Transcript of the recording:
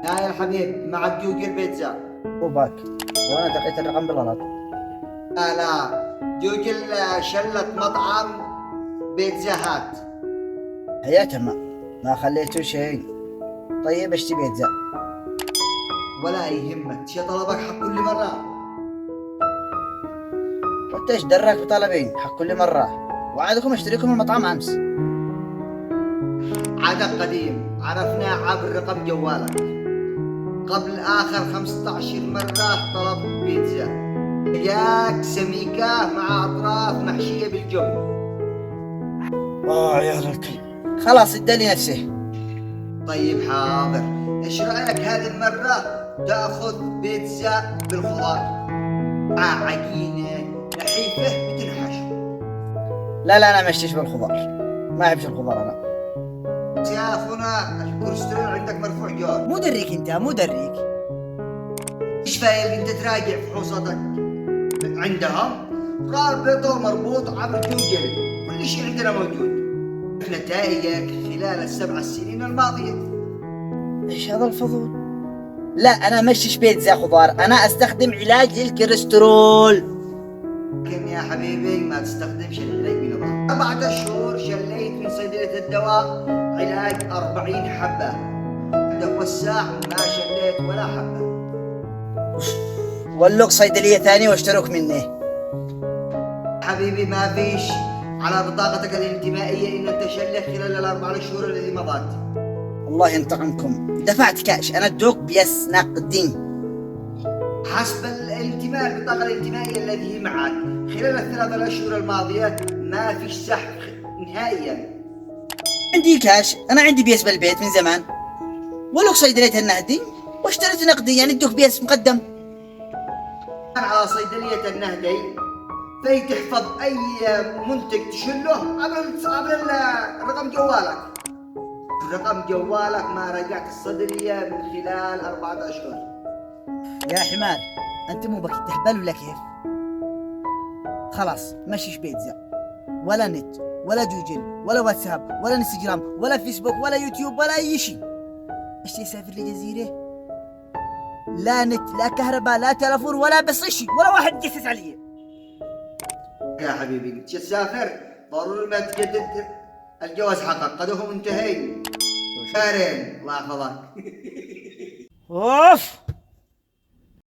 يا الحبيب معك جوجل بيتزا. وباك وانا دقيت الرقم بالغلط. لا جوجل شلت مطعم بيتزا هات. حياته ما خليته شيء. طيب اشتي بيتزا. ولا يهمك شي طلبك حق كل مرة. وانت ايش دراك بطلبين حق كل مرة؟ وعدكم اشتريكم المطعم امس. عادة قديم عرفناه عبر رقم جوالك. قبل آخر 15 مرة طلب بيتزا جاك سميكة مع أطراف محشية بالجبن. يا الكلب خلاص ادالي نفسه. طيب حاضر، ايش رأيك هذه المرة تأخذ بيتزا بالخضار مع عجينة نحيفة مثل حشو. لا انا ما اشتيش بالخضار، ما احبش الخضار انا. يا أخونا الكوليسترول عندك مرفوع جوال. مو دريك انت مو دريك. ايش فايل انت تراجع فحوصاتك عندهم رابط مربوط عبر جوجل، كل شيء عندنا موجود. نتائجك خلال ال7 سنين الماضية. ايش هذا الفضول؟ لا انا ما اشتيش بيتزا خضار، انا استخدم علاج للكوليسترول. لكن يا حبيبي ما تستخدمش العلاج بنظام. 4 شهور شليت من صيدلية الدواء علاج 40 حبة، عندك وساع ما شليت ولا حبة. ولق صيدلية ثانية واشترك مني. حبيبي ما فيش على بطاقتك الانتمائية إن أنت شليت خلال ال4 شهور الذي مضت. الله ينتقمكم، دفعت كاش انا ادوك بيس نقدي. حسب الانتماء البطاقة الانتمائية التي معك خلال ال3 أشهر الماضية ما فيش سحب نهائيا. عندي كاش، انا عندي بيس بالبيت من زمان. ولك صيدلية النهدي واشتريت نقدي، يعني ادوك بيس مقدم. على صيدلية النهدي في تحفظ أي منتج تشله عبر رقم جوالك. رقم جوالك ما رجعت الصيدلية من خلال 4 أشهر. يا حمار انت مو بك تهبل ولا كيف؟ خلاص مشيش بيتزا ولا نت ولا جوجل ولا واتساب ولا انستغرام ولا فيسبوك ولا يوتيوب ولا اي شيء. اشتي اسافر لجزيرة لا نت لا كهرباء لا تلفون ولا بس شيء ولا واحد يجسس علي. يا حبيبي تسافر ضروري ما تجدد الجواز حقك، قدهم انتهي. شهرين الله يحفظك. اوف